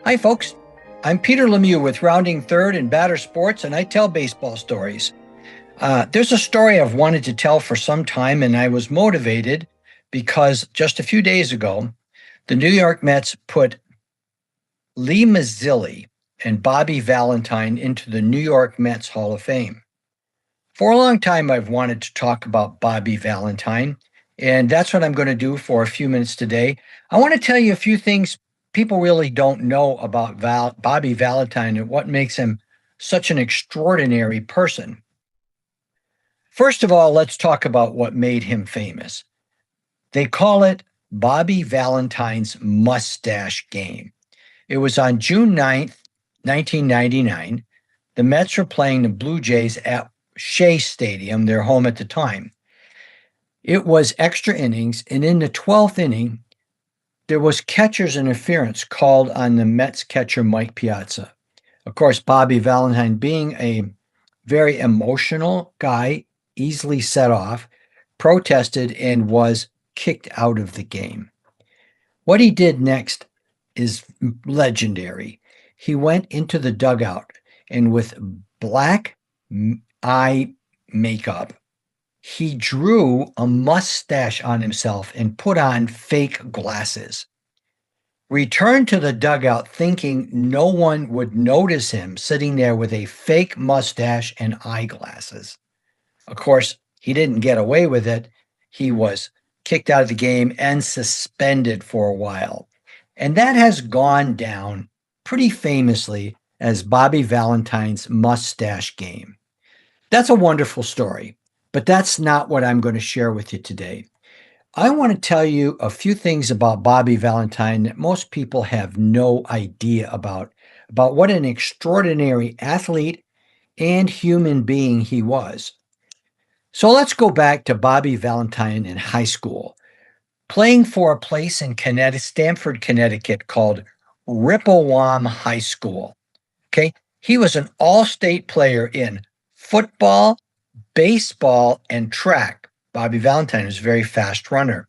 Hi, folks. I'm Peter Lemieux with Rounding Third and Batter Sports, and I tell baseball stories. There's a story I've wanted to tell for some time, and I was motivated because just a few days ago, the New York Mets put Lee Mazzilli and Bobby Valentine into the New York Mets Hall of Fame. For a long time, I've wanted to talk about Bobby Valentine, and that's what I'm going to do for a few minutes today. I want to tell you a few things people really don't know about Bobby Valentine and what makes him such an extraordinary person. First of all, let's talk about what made him famous. They call it Bobby Valentine's Mustache Game. It was on June 9th, 1999. The Mets were playing the Blue Jays at Shea Stadium, their home at the time. It was extra innings, and in the 12th inning, there was catcher's interference called on the Mets catcher, Mike Piazza. Of course, Bobby Valentine, being a very emotional guy, easily set off, protested and was kicked out of the game. What he did next is legendary. He went into the dugout and with black eye makeup, he drew a mustache on himself and put on fake glasses. Returned to the dugout thinking no one would notice him sitting there with a fake mustache and eyeglasses. Of course, he didn't get away with it. He was kicked out of the game and suspended for a while. And that has gone down pretty famously as Bobby Valentine's Mustache Game. That's a wonderful story, but that's not what I'm going to share with you today. I want to tell you a few things about Bobby Valentine that most people have no idea about what an extraordinary athlete and human being he was. So let's go back to Bobby Valentine in high school, playing for a place in Stamford, Connecticut called Rippowam High School. Okay, he was an all-state player in football, baseball, and track. Bobby Valentine was a very fast runner.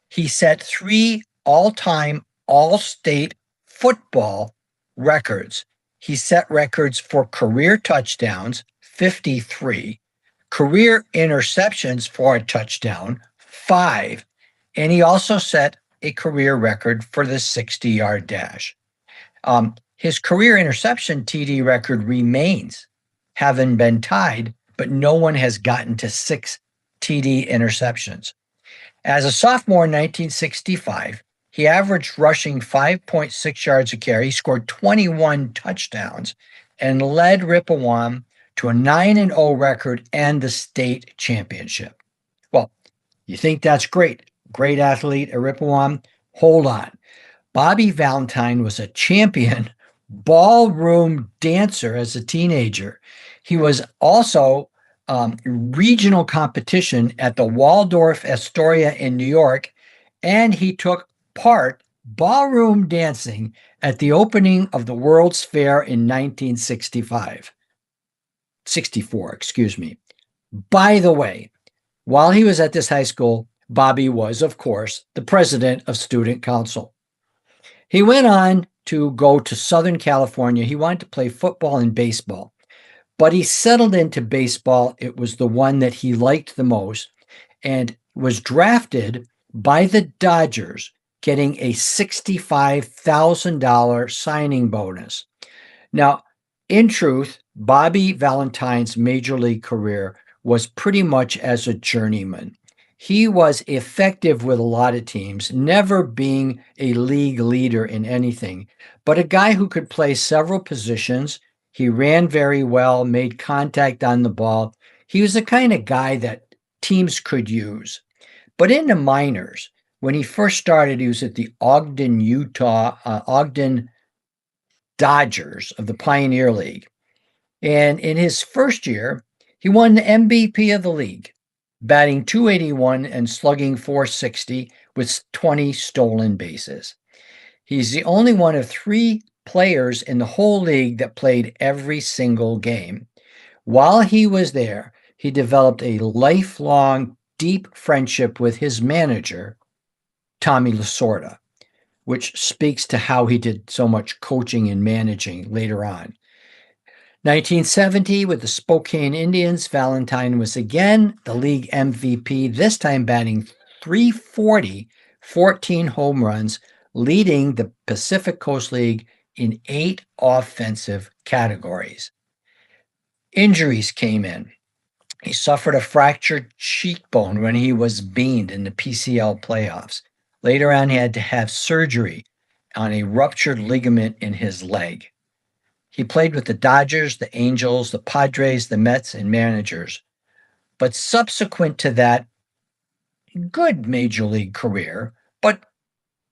He set 3 all-time all-state football records. He set records for career touchdowns, 53, career interceptions for a touchdown, 5, and he also set a career record for the 60-yard dash. His career interception TD record remains, having been tied, but no one has gotten to 6 TD interceptions. As a sophomore in 1965, he averaged rushing 5.6 yards a carry. He scored 21 touchdowns and led Rippowam to a 9-0 record and the state championship. Well, you think that's great. Great athlete at Rippowam? Hold on. Bobby Valentine was a champion ballroom dancer as a teenager. He was also regional competition at the Waldorf Astoria in New York, and he took part ballroom dancing at the opening of the World's Fair in 1964, excuse me. By the way, while he was at this high school, Bobby was, of course, the president of Student Council. He went on to go to Southern California. He wanted to play football and baseball, but he settled into baseball. It was the one that he liked the most and was drafted by the Dodgers, getting a $65,000 signing bonus. Now, in truth, Bobby Valentine's major league career was pretty much as a journeyman. He was effective with a lot of teams, never being a league leader in anything, but a guy who could play several positions. He ran very well, made contact on the ball. He was the kind of guy that teams could use. But in the minors, when he first started, he was at the Ogden Dodgers of the Pioneer League. And in his first year, he won the MVP of the league, batting .281 and slugging .460 with 20 stolen bases. He's the only one of 3 players in the whole league that played every single game. While he was there, he developed a lifelong, deep friendship with his manager, Tommy Lasorda. which speaks to how he did so much coaching and managing later on. 1970, with the Spokane Indians, Valentine was again the league MVP, this time batting .340, 14 home runs, leading the Pacific Coast League in 8 offensive categories. Injuries came in. He suffered a fractured cheekbone when he was beamed in the PCL playoffs. Later on, he had to have surgery on a ruptured ligament in his leg. He played with the Dodgers, the Angels, the Padres, the Mets, and managers. But subsequent to that, good major league career, but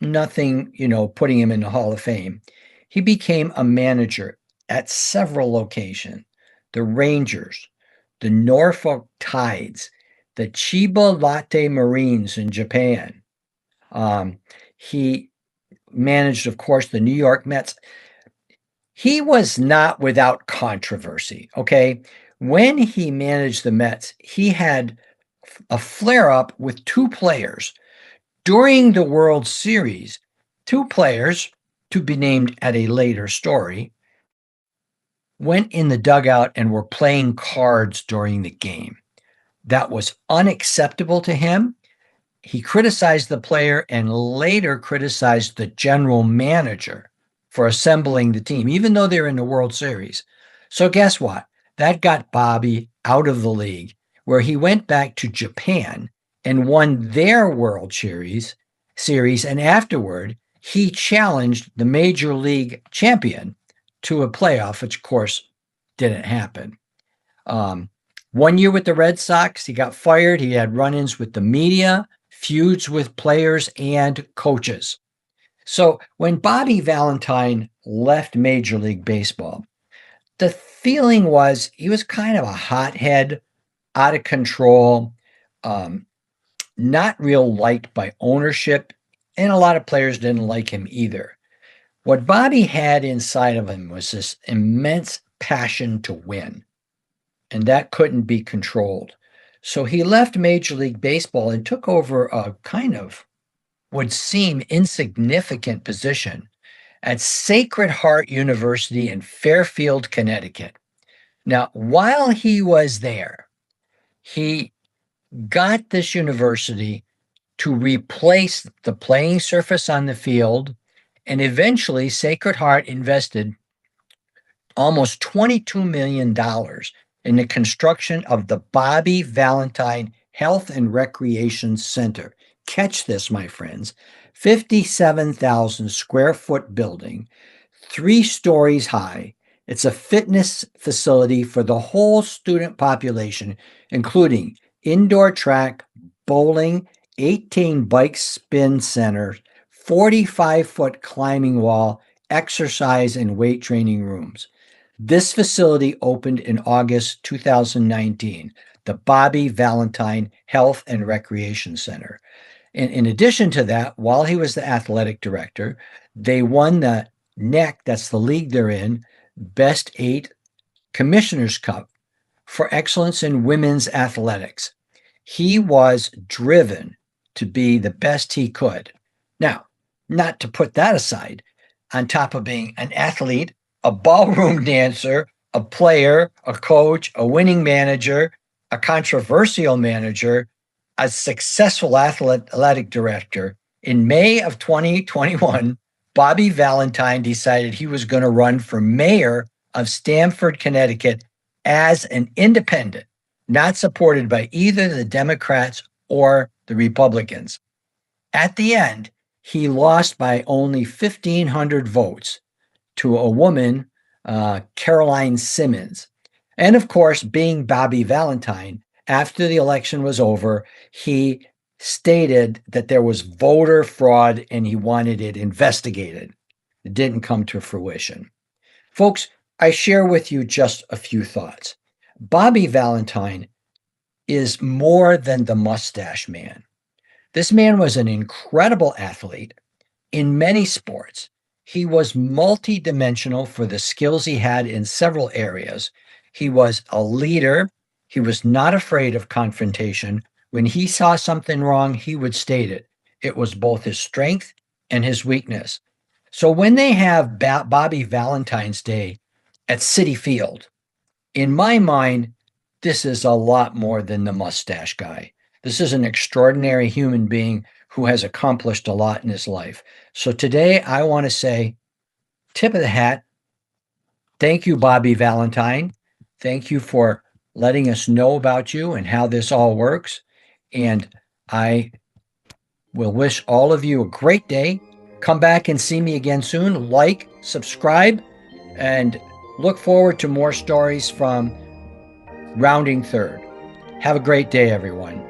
nothing, putting him in the Hall of Fame. He became a manager at several locations: the Rangers, the Norfolk Tides, the Chiba Lotte Marines in Japan. He managed, of course, the New York Mets. He was not without controversy, okay? When he managed the Mets, he had a flare-up with 2 players. During the World Series, 2 players, to be named at a later story, went in the dugout and were playing cards during the game. That was unacceptable to him. He criticized the player and later criticized the general manager for assembling the team, even though they're in the World Series. So guess what? That got Bobby out of the league, where he went back to Japan and won their World Series, and afterward, he challenged the Major League champion to a playoff, which, of course, didn't happen. 1 year with the Red Sox, he got fired. He had run-ins with the media, feuds with players and coaches. So when Bobby Valentine left Major League Baseball, the feeling was he was kind of a hothead, out of control, not real liked by ownership, and a lot of players didn't like him either. What Bobby had inside of him was this immense passion to win, and that couldn't be controlled. So he left Major League Baseball and took over a kind of would seem insignificant position at Sacred Heart University in Fairfield, Connecticut. Now, while he was there, he got this university to replace the playing surface on the field, and eventually Sacred Heart invested almost $22 million in the construction of the Bobby Valentine Health and Recreation Center. Catch this, my friends. 57,000 square foot building, 3 stories high. It's a fitness facility for the whole student population, including indoor track, bowling, 18 bike spin centers, 45-foot climbing wall, exercise and weight training rooms. This facility opened in August 2019, the Bobby Valentine Health and Recreation Center. In addition to that, while he was the athletic director, they won the NEC, that's the league they're in, Best 8 Commissioner's Cup for excellence in women's athletics. He was driven to be the best he could. Now, not to put that aside, on top of being an athlete, a ballroom dancer, a player, a coach, a winning manager, a controversial manager, a successful athletic director, in May of 2021, Bobby Valentine decided he was going to run for mayor of Stamford, Connecticut as an independent, not supported by either the Democrats or the Republicans. At the end, he lost by only 1,500 votes to a woman, Caroline Simmons. And of course, being Bobby Valentine, after the election was over, he stated that there was voter fraud and he wanted it investigated. It didn't come to fruition. Folks, I share with you just a few thoughts. Bobby Valentine is more than the Mustache Man. This man was an incredible athlete in many sports. He was multidimensional for the skills he had in several areas. He was a leader. He was not afraid of confrontation. When he saw something wrong, he would state it. It was both his strength and his weakness. So when they have Bobby Valentine's Day at Citi Field, in my mind, this is a lot more than the mustache guy. This is an extraordinary human being who has accomplished a lot in his life. So today I want to say, tip of the hat. Thank you, Bobby Valentine. Thank you for letting us know about you and how this all works. And I will wish all of you a great day. Come back and see me again soon. Like, subscribe, and look forward to more stories from Rounding Third. Have a great day, everyone.